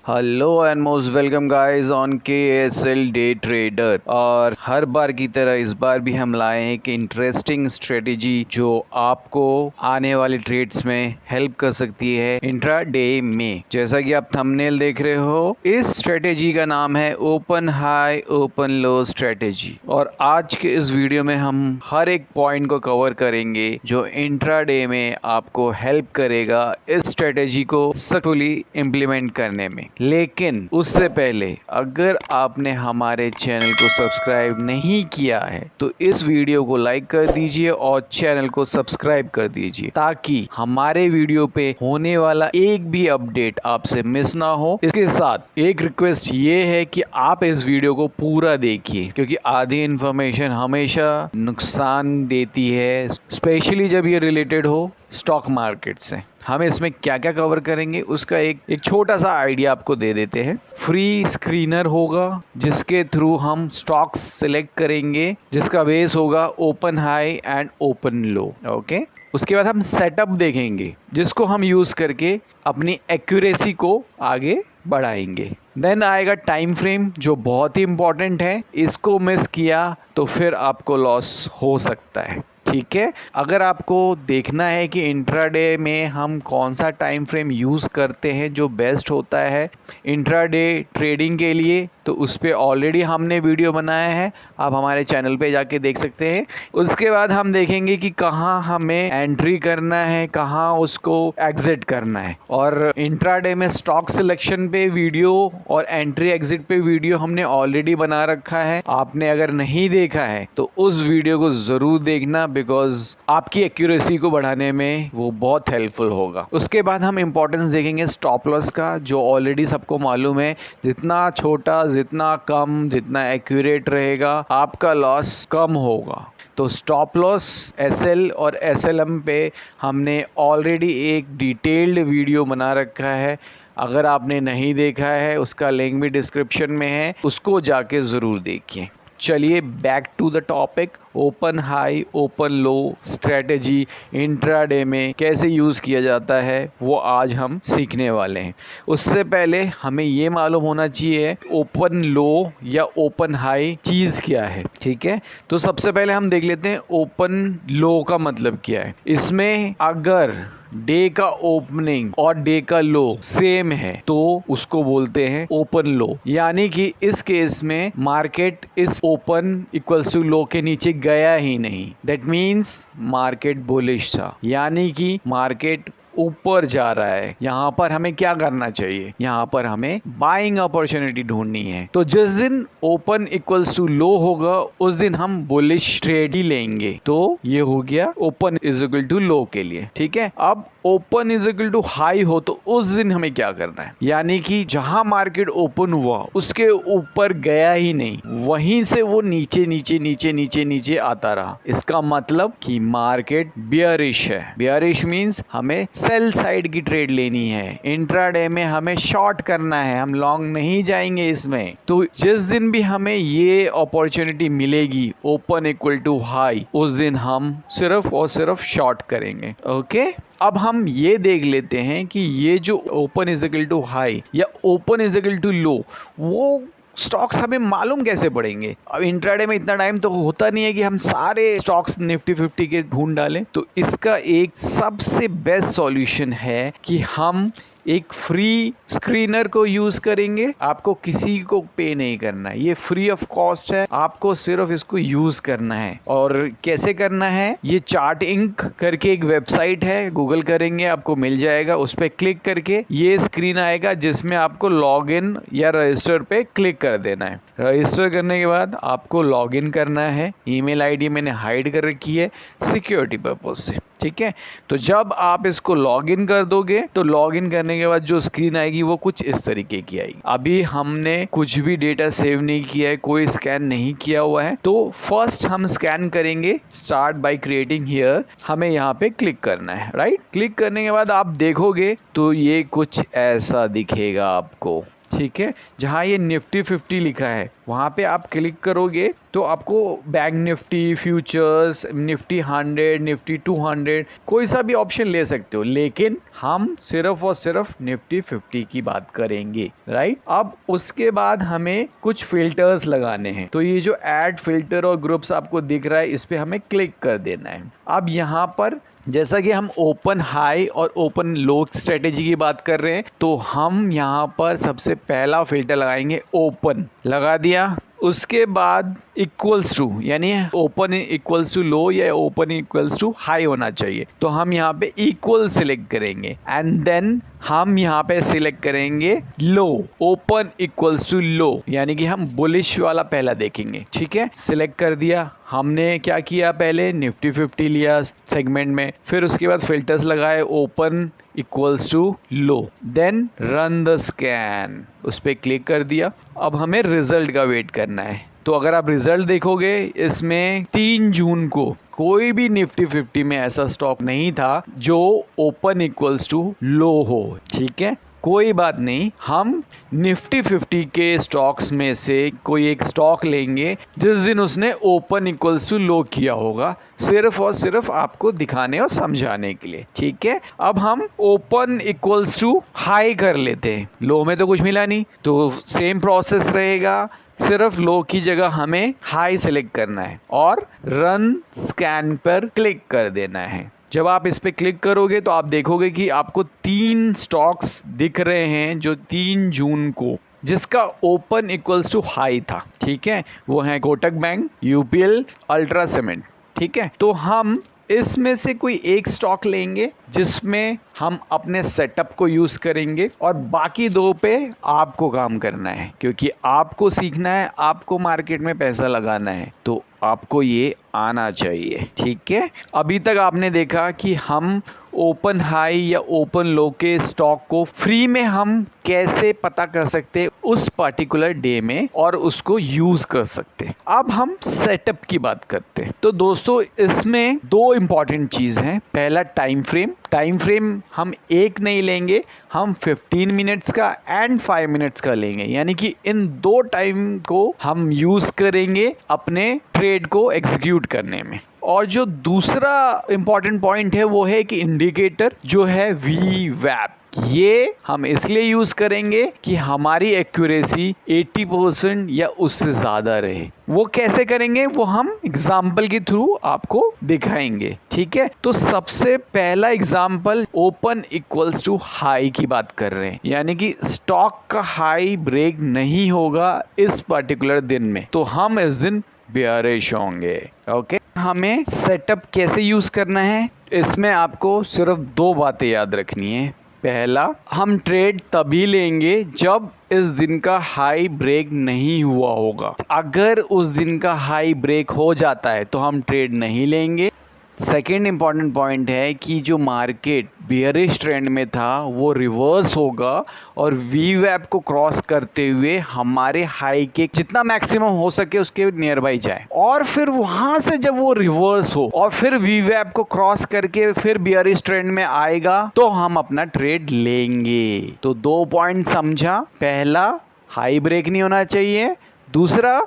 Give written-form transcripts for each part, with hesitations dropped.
Hello and most welcome guys on KSL day trader. और हर बार की तरह इस बार भी हम लाए हैं एक इंटरेस्टिंग स्ट्रेटेजी जो आपको आने वाले ट्रेड्स में हेल्प कर सकती है इंट्रा डे में। जैसा कि आप थंबनेल देख रहे हो, इस स्ट्रेटेजी का नाम है open high open low strategy. और आज के इस वीडियो में हम हर एक पॉइंट को कवर करेंगे जो इंट्रा डे में आपको हेल्प करेगा इस स्ट्रेटेजी को सक्सेसफुली इम्प्लीमेंट करने में। लेकिन उससे पहले अगर आपने हमारे चैनल को सब्सक्राइब नहीं किया है तो इस वीडियो को लाइक कर दीजिए और चैनल को सब्सक्राइब कर दीजिए ताकि हमारे वीडियो पे होने वाला एक भी अपडेट आपसे मिस ना हो। इसके साथ एक रिक्वेस्ट ये है कि आप इस वीडियो को पूरा देखिए क्योंकि आधी इंफॉर्मेशन हमेशा नुकसान देती है, स्पेशली जब ये रिलेटेड हो स्टॉक मार्केट से। हम इसमें क्या क्या कवर करेंगे उसका एक छोटा सा आइडिया आपको दे देते हैं। फ्री स्क्रीनर होगा जिसके थ्रू हम स्टॉक्स सिलेक्ट करेंगे जिसका बेस होगा open high and open low. Okay, उसके बाद हम सेटअप देखेंगे जिसको हम यूज़ करके अपनी एक्यूरेसी को आगे बढ़ाएंगे। देन आएगा टाइम फ्रेम जो बहुत ही इंपॉर्टेंट है, इसको मिस किया तो फिर आपको लॉस हो सकता है। ठीक है, अगर आपको देखना है कि इंट्राडे में हम कौन सा टाइम फ्रेम यूज़ करते हैं जो बेस्ट होता है इंट्राडे ट्रेडिंग के लिए, तो उस पर ऑलरेडी हमने वीडियो बनाया है, आप हमारे चैनल पे जाके देख सकते हैं। उसके बाद हम देखेंगे कि कहाँ हमें एंट्री करना है, कहाँ उसको एग्जिट करना है। और इंट्राडे में स्टॉक सिलेक्शन पे वीडियो और एंट्री एग्जिट पे वीडियो हमने ऑलरेडी बना रखा है। आपने अगर नहीं देखा है तो उस वीडियो को ज़रूर देखना बिकॉज आपकी एक्यूरेसी को बढ़ाने में वो बहुत हेल्पफुल होगा। उसके बाद हम इंपॉर्टेंस देखेंगे स्टॉप लॉस का, जो ऑलरेडी सबको मालूम है, जितना छोटा, जितना कम, जितना एक्यूरेट रहेगा आपका लॉस कम होगा। तो स्टॉप लॉस SL और SLM पे हमने ऑलरेडी एक डिटेल्ड वीडियो बना रखा है। अगर आपने नहीं देखा है उसका लिंक भी डिस्क्रिप्शन में है, उसको जाके ज़रूर देखिए। चलिए back to the topic, open high open low strategy intraday में कैसे यूज़ किया जाता है वो आज हम सीखने वाले हैं। उससे पहले हमें ये मालूम होना चाहिए ओपन लो या ओपन हाई चीज़ क्या है। ठीक है, तो सबसे पहले हम देख लेते हैं ओपन लो का मतलब क्या है। इसमें अगर डे का ओपनिंग और डे का लो सेम है तो उसको बोलते हैं ओपन लो, यानी कि इस केस में मार्केट इस ओपन इक्वल्स टू लो के नीचे गया ही नहीं। दैट मीन्स मार्केट बुलिश था, यानी कि मार्केट ऊपर जा रहा है। यहाँ पर हमें क्या करना चाहिए, यहाँ पर हमें बाइंग अपॉर्चुनिटी ढूंढनी है। तो जिस दिन ओपन इक्वल्स टू लो होगा उस दिन हम बुलिश ट्रेड ही लेंगे। तो ये हो गया open is equal to low के लिए। ठीक है, अब open is equal to high हो तो उस दिन हमें क्या करना है, यानी कि जहां मार्केट ओपन हुआ उसके ऊपर गया ही नहीं, वहीं से वो नीचे नीचे नीचे नीचे नीचे आता रहा। इसका मतलब कि मार्केट बियरिश है। बियरिश मींस हमें सेल साइड की ट्रेड लेनी है। इंट्राडे में हमें शॉर्ट करना है, हम लॉन्ग नहीं जाएंगे इसमें। तो जिस दिन भी हमें ये अपॉर्चुनिटी मिलेगी ओपन इक्वल टू हाई, उस दिन हम सिर्फ और सिर्फ शॉर्ट करेंगे। ओके, अब हम ये देख लेते हैं कि ये जो open is equal to high या open is equal to low, वो स्टॉक्स हमें मालूम कैसे पड़ेंगे। अब इंट्राडे में इतना टाइम तो होता नहीं है कि हम सारे स्टॉक्स निफ्टी 50 के ढूंढ डालें। तो इसका एक सबसे बेस्ट सॉल्यूशन है कि हम एक फ्री स्क्रीनर को यूज करेंगे। आपको किसी को पे नहीं करना है, ये फ्री ऑफ कॉस्ट है, आपको सिर्फ इसको यूज करना है। और कैसे करना है, ये चार्ट इंक करके एक वेबसाइट है, गूगल करेंगे आपको मिल जाएगा। उस पर क्लिक करके ये स्क्रीन आएगा जिसमें आपको लॉग इन या रजिस्टर पे क्लिक कर देना है। रजिस्टर करने के बाद आपको लॉग इन करना है। ईमेल आईडी मैंने हाइड कर रखी है सिक्योरिटी पर्पज से। ठीक है, तो जब आप इसको लॉग इन कर दोगे तो लॉग इन करने के बाद जो स्क्रीन आएगी वो कुछ इस तरीके की आएगी। अभी हमने कुछ भी डेटा सेव नहीं किया है, कोई स्कैन नहीं किया हुआ है। तो फर्स्ट हम स्कैन करेंगे, स्टार्ट बाय क्रिएटिंग हियर, हमें यहाँ पे क्लिक करना है। राइट, क्लिक करने के बाद आप देखोगे तो ये कुछ ऐसा दिखेगा आपको। ठीक है, जहाँ ये निफ्टी 50 लिखा है वहाँ पे आप क्लिक करोगे तो आपको bank Nifty, futures, Nifty 100, Nifty 200 कोई सा भी ऑप्शन ले सकते हो, लेकिन हम सिर्फ और सिर्फ निफ्टी 50 की बात करेंगे, राइट। अब उसके बाद हमें कुछ फिल्टर्स लगाने हैं, तो ये जो ऐड फिल्टर और ग्रुप्स आपको दिख रहा है इस पे हमें क्लिक कर देना है। अब यहाँ पर जैसा कि हम ओपन हाई और ओपन लो स्ट्रेटेजी की बात कर रहे हैं, तो हम यहाँ पर सबसे पहला फिल्टर लगाएंगे ओपन, लगा दिया। उसके बाद इक्वल्स टू, यानी ओपन इक्वल्स टू लो या ओपन इक्वल्स टू हाई होना चाहिए, तो हम यहाँ पे इक्वल सिलेक्ट करेंगे एंड देन हम यहाँ पे सिलेक्ट करेंगे लो, ओपन इक्वल्स टू लो, यानी कि हम बुलिश वाला पहला देखेंगे। ठीक है, सिलेक्ट कर दिया। हमने क्या किया, पहले निफ्टी 50 लिया सेगमेंट में, फिर उसके बाद फिल्टर्स लगाए open equals to low, then run the scan, उस पर क्लिक कर दिया। अब हमें रिजल्ट का वेट करना है। तो अगर आप रिजल्ट देखोगे इसमें 3 जून को कोई भी निफ्टी 50 में ऐसा स्टॉक नहीं था जो ओपन इक्वल्स टू लो हो। ठीक है, कोई बात नहीं, हम निफ्टी 50 के स्टॉक्स में से कोई एक स्टॉक लेंगे जिस दिन उसने ओपन इक्वल्स टू लो किया होगा, सिर्फ और सिर्फ आपको दिखाने और समझाने के लिए। ठीक है, अब हम ओपन इक्वल्स टू हाई कर लेते हैं। लो में तो कुछ मिला नहीं, तो सेम प्रोसेस रहेगा, सिर्फ लो की जगह हमें हाई सेलेक्ट करना है और रन स्कैन पर क्लिक कर देना है। जब आप इस पे क्लिक करोगे तो आप देखोगे कि आपको 3 स्टॉक्स दिख रहे हैं जो 3 जून को जिसका ओपन इक्वल्स टू हाई था। ठीक है, वो है Kotak bank, UPL, ultra cement. ठीक है, तो हम इसमें से कोई एक स्टॉक लेंगे जिसमें हम अपने सेटअप को यूज करेंगे और बाकी 2 पे आपको काम करना है, क्योंकि आपको सीखना है, आपको मार्केट में पैसा लगाना है, तो आपको ये आना चाहिए। ठीक है, अभी तक आपने देखा कि हम ओपन हाई या ओपन लो के स्टॉक को फ्री में हम कैसे पता कर सकते उस पर्टिकुलर डे में और उसको यूज कर सकते। अब हम सेटअप की बात करते हैं। तो दोस्तों इसमें 2 इंपॉर्टेंट चीज हैं। पहला टाइम फ्रेम हम एक नहीं लेंगे, हम 15 मिनट्स का एंड 5 मिनट्स का लेंगे, यानी कि इन 2 टाइम को हम यूज करेंगे अपने ट्रेड को एग्जीक्यूट करने में। और जो दूसरा इंपॉर्टेंट पॉइंट है वो है कि इंडिकेटर जो है VWAP, ये हम इसलिए यूज करेंगे कि हमारी एक्यूरेसी 80% या उससे ज्यादा रहे। वो कैसे करेंगे वो हम एग्जाम्पल के थ्रू आपको दिखाएंगे। ठीक है, तो सबसे पहला example open equals to high की बात कर रहे हैं, यानी कि स्टॉक का हाई ब्रेक नहीं होगा इस पर्टिकुलर दिन में, तो हम इस दिन बेयरिश होंगे। ओके, हमें सेटअप कैसे यूज करना है, इसमें आपको सिर्फ 2 बातें याद रखनी है। पहला, हम ट्रेड तभी लेंगे जब इस दिन का हाई ब्रेक नहीं हुआ होगा। अगर उस दिन का हाई ब्रेक हो जाता है तो हम ट्रेड नहीं लेंगे। सेकेंड इंपॉर्टेंट पॉइंट है कि जो मार्केट बियरिश ट्रेंड में था वो रिवर्स होगा और VWAP को क्रॉस करते हुए हमारे हाई के जितना मैक्सिमम हो सके उसके नियर बाई जाए, और फिर वहां से जब वो रिवर्स हो और फिर VWAP को क्रॉस करके फिर बियरिश ट्रेंड में आएगा तो हम अपना ट्रेड लेंगे। तो 2 पॉइंट समझा, पहला हाई ब्रेक नहीं होना चाहिए, दूसरा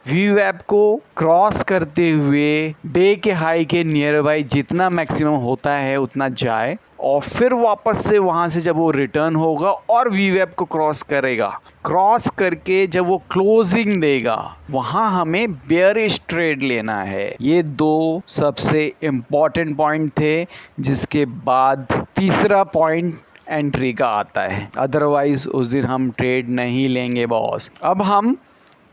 VWAP को क्रॉस करते हुए डे के हाई के नियर बाई जितना मैक्सिमम होता है उतना जाए और फिर वापस से वहां से जब वो रिटर्न होगा और VWAP को क्रॉस करेगा, क्रॉस करके जब वो क्लोजिंग देगा वहां हमें बेयरिश ट्रेड लेना है। ये 2 सबसे इम्पॉर्टेंट पॉइंट थे, जिसके बाद तीसरा पॉइंट एंट्री का आता है, अदरवाइज उस दिन हम ट्रेड नहीं लेंगे बॉस। अब हम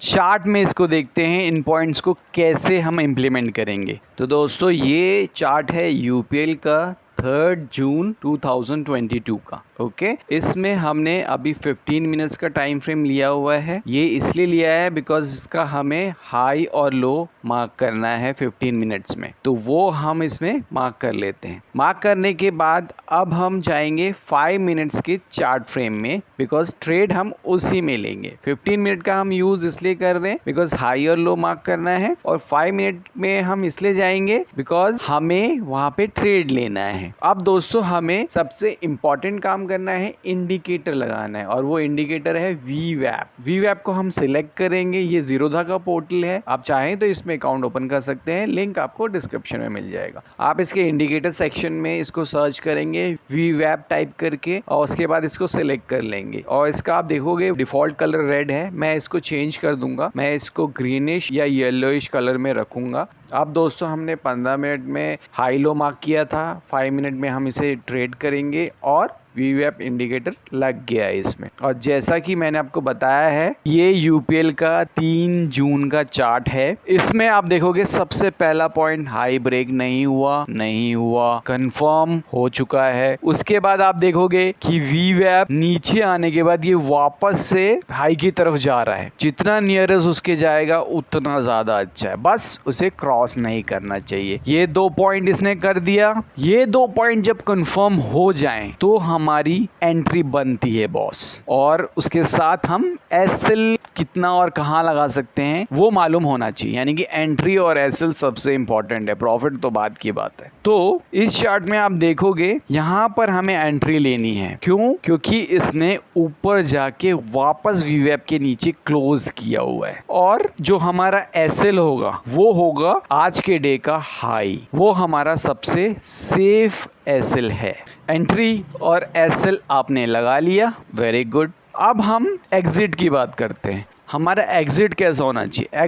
चार्ट में इसको देखते हैं, इन पॉइंट्स को कैसे हम इम्प्लीमेंट करेंगे। तो दोस्तों ये चार्ट है यूपीएल का 3 जून 2022 का। ओके, इसमें हमने अभी 15 मिनट्स का टाइम फ्रेम लिया हुआ है। ये इसलिए लिया है बिकॉज इसका हमें हाई और लो मार्क करना है 15 मिनट्स में, तो वो हम इसमें मार्क कर लेते हैं। मार्क करने के बाद अब हम जाएंगे 5 मिनट्स के चार्ट फ्रेम में, बिकॉज ट्रेड हम उसी में लेंगे। 15 मिनट का हम यूज इसलिए कर रहे हैं बिकॉज हाई और लो मार्क करना है, और 5 मिनट में हम इसलिए जाएंगे बिकॉज हमें वहां पे ट्रेड लेना है। अब दोस्तों हमें सबसे इंपॉर्टेंट काम करना है, इंडिकेटर लगाना है, और वो इंडिकेटर है VWAP। VWAP को हम सिलेक्ट करेंगे। ये ज़ीरोधा का पोर्टल है, आप चाहें तो इसमें अकाउंट ओपन कर सकते हैं, लिंक आपको डिस्क्रिप्शन में मिल जाएगा। आप इसके इंडिकेटर सेक्शन में इसको सर्च करेंगे VWAP टाइप करके, और उसके बाद इसको सिलेक्ट कर लेंगे। और इसका आप देखोगे डिफॉल्ट कलर रेड है, मैं इसको चेंज कर दूंगा, मैं इसको ग्रीनिश या येलोइश कलर में रखूंगा। अब दोस्तों हमने 15 मिनट में हाई लो मार्क किया था, 5 मिनट में हम इसे ट्रेड करेंगे और VWAP इंडिकेटर लग गया है इसमें। और जैसा कि मैंने आपको बताया है, ये UPL का 3 जून का चार्ट है। इसमें आप देखोगे सबसे पहला पॉइंट हाई ब्रेक नहीं हुआ, कंफर्म हो चुका है। उसके बाद आप देखोगे कि VWAP नीचे आने के बाद ये वापस से हाई की तरफ जा रहा है। जितना नियरेस्ट उसके जाएगा उतना ज्यादा अच्छा है, बस उसे क्रॉस नहीं करना चाहिए। ये 2 पॉइंट इसने कर दिया। ये 2 पॉइंट जब कंफर्म हो जाएं तो हमारी एंट्री बनती है बॉस, और उसके साथ हम SL कितना और कहां लगा सकते हैं वो मालूम होना चाहिए। यानी कि एंट्री और SL सबसे इंपॉर्टेंट है, प्रॉफिट तो बाद की बात है। तो इस चार्ट में आप देखोगे यहां पर हमें एंट्री लेनी है। क्यों? क्योंकि इसने ऊपर जाके वापस VWAP के नीचे क्लोज किया हुआ है, और जो हमारा SL होगा वो होगा आज के डे का हाई। वो हमारा सबसे सेफ SL है। एंट्री और SL आपने लगा लिया, वेरी गुड। अब हम एग्जिट की बात करते हैं। हमारा एग्जिट कैसा होना चाहिए?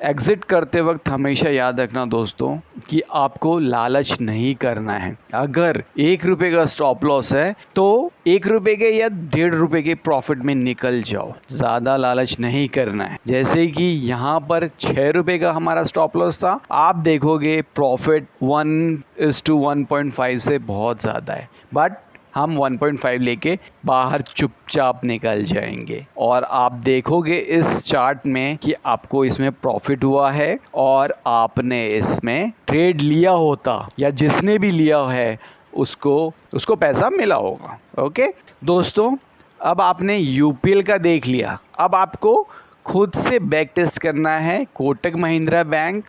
एग्जिट करते वक्त हमेशा याद रखना दोस्तों कि आपको लालच नहीं करना है। अगर 1 रुपये का स्टॉप लॉस है तो 1 रुपये के या 1.5 रुपये के प्रॉफिट में निकल जाओ, ज़्यादा लालच नहीं करना है। जैसे कि यहाँ पर 6 रुपये का हमारा स्टॉप लॉस था, आप देखोगे प्रॉफिट 1:1.5 से बहुत ज़्यादा है, बट हम 1.5 लेके बाहर चुपचाप निकल जाएंगे। और आप देखोगे इस चार्ट में कि आपको इसमें प्रॉफिट हुआ है, और आपने इसमें ट्रेड लिया होता या जिसने भी लिया है उसको पैसा मिला होगा। ओके दोस्तों, अब आपने UPL का देख लिया। अब आपको खुद से बैक टेस्ट करना है Kotak Mahindra bank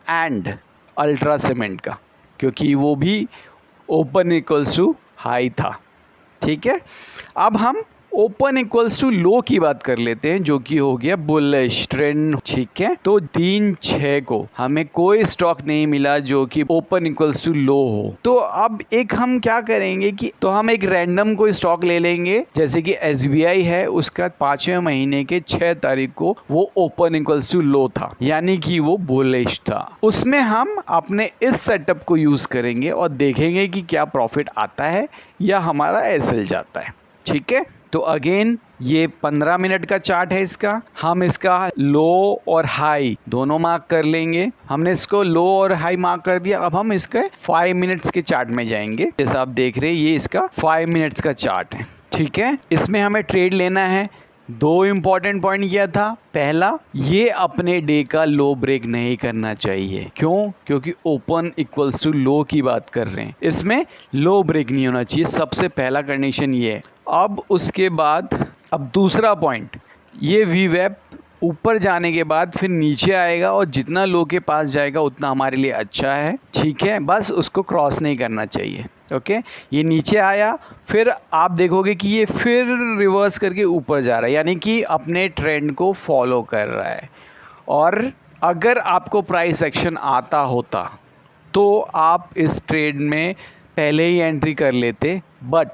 and ultra cement का, क्योंकि वो भी ओपन इक्वल्स टू हाई था। ठीक है, अब हम ओपन इक्वल्स टू लो की बात कर लेते हैं, जो कि हो गया बुलिश ट्रेंड। ठीक है, तो 3-6 को हमें कोई स्टॉक नहीं मिला जो कि ओपन इक्वल्स टू लो हो। तो अब एक हम क्या करेंगे कि तो हम एक रैंडम कोई स्टॉक ले लेंगे, जैसे कि SBI है, उसका 5वें महीने के 6 तारीख को वो ओपन इक्वल्स टू लो था, यानी कि वो बुलिश था। उसमें हम अपने इस सेटअप को यूज करेंगे और देखेंगे कि क्या प्रॉफिट आता है या हमारा SL जाता है। ठीक है, तो अगेन ये 15 मिनट का चार्ट है इसका। हम इसका लो और हाई दोनों मार्क कर लेंगे। हमने इसको लो और हाई मार्क कर दिया। अब हम इसके 5 मिनट्स के चार्ट में जाएंगे। जैसा आप देख रहे हैं ये इसका 5 मिनट्स का चार्ट है। ठीक है, इसमें हमें ट्रेड लेना है। 2 इंपॉर्टेंट पॉइंट किया था। पहला, ये अपने डे का लो ब्रेक नहीं करना चाहिए। क्यों? क्योंकि ओपन इक्वल्स टू लो की बात कर रहे हैं, इसमें लो ब्रेक नहीं होना चाहिए। सबसे पहला कंडीशन ये है। अब उसके बाद अब दूसरा पॉइंट, ये VWAP ऊपर जाने के बाद फिर नीचे आएगा, और जितना लो के पास जाएगा उतना हमारे लिए अच्छा है। ठीक है, बस उसको क्रॉस नहीं करना चाहिए। ओके, ये नीचे आया, फिर आप देखोगे कि ये फिर रिवर्स करके ऊपर जा रहा है, यानी कि अपने ट्रेंड को फॉलो कर रहा है। और अगर आपको प्राइस एक्शन आता होता तो आप इस ट्रेड में पहले ही एंट्री कर लेते, बट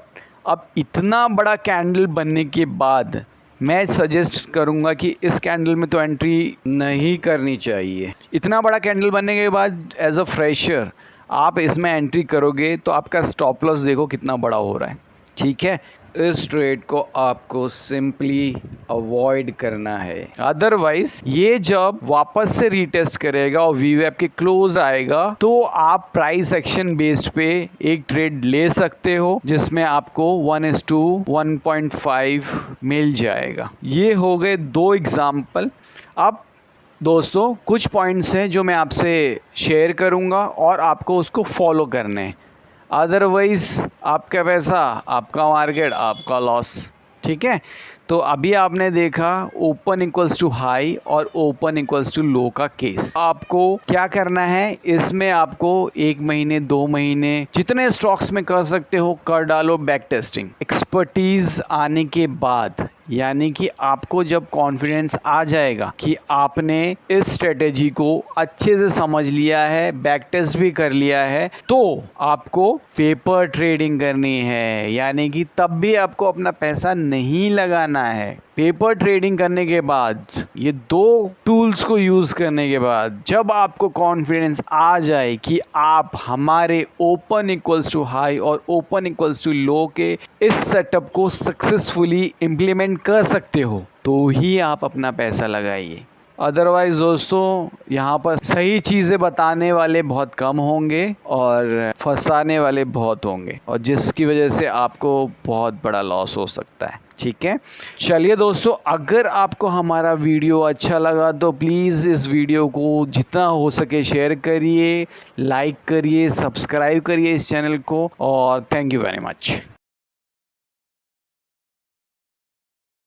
अब इतना बड़ा कैंडल बनने के बाद मैं सजेस्ट करूंगा कि इस कैंडल में तो एंट्री नहीं करनी चाहिए। इतना बड़ा कैंडल बनने के बाद एज अ फ्रेशर आप इसमें एंट्री करोगे तो आपका स्टॉप लॉस देखो कितना बड़ा हो रहा है। ठीक है, इस ट्रेड को आपको सिंपली अवॉइड करना है। अदरवाइज ये जब वापस से रीटेस्ट करेगा और VWAP के क्लोज आएगा तो आप प्राइस एक्शन बेस्ड पे एक ट्रेड ले सकते हो, जिसमें आपको 1:1.5 मिल जाएगा। ये हो गए 2 एग्जाम्पल। अब दोस्तों कुछ पॉइंट्स हैं जो मैं आपसे शेयर करूंगा और आपको उसको फॉलो करना है। अदरवाइज आपका पैसा, आपका मार्केट, आपका लॉस। ठीक है, तो अभी आपने देखा ओपन इक्वल्स टू हाई और ओपन इक्वल्स टू लो का केस। आपको क्या करना है, इसमें आपको 1 महीने 2 महीने जितने स्टॉक्स में कर सकते हो कर डालो बैक टेस्टिंग। एक्सपर्टीज आने के बाद, यानी कि आपको जब कॉन्फिडेंस आ जाएगा कि आपने इस स्ट्रेटेजी को अच्छे से समझ लिया है, बैक टेस्ट भी कर लिया है, तो आपको पेपर ट्रेडिंग करनी है। यानी कि तब भी आपको अपना पैसा नहीं लगाना है। पेपर ट्रेडिंग करने के बाद, ये 2 टूल्स को यूज करने के बाद, जब आपको कॉन्फिडेंस आ जाए कि आप हमारे ओपन इक्वल्स टू हाई और ओपन इक्वल्स टू लो के इस सेटअप को सक्सेसफुली इम्प्लीमेंट कर सकते हो, तो ही आप अपना पैसा लगाइए। अदरवाइज दोस्तों, यहाँ पर सही चीज़ें बताने वाले बहुत कम होंगे और फंसाने वाले बहुत होंगे, और जिसकी वजह से आपको बहुत बड़ा लॉस हो सकता है। ठीक है, चलिए दोस्तों, अगर आपको हमारा वीडियो अच्छा लगा तो प्लीज़ इस वीडियो को जितना हो सके शेयर करिए, लाइक करिए, सब्सक्राइब करिए इस चैनल को, और थैंक यू वेरी मच।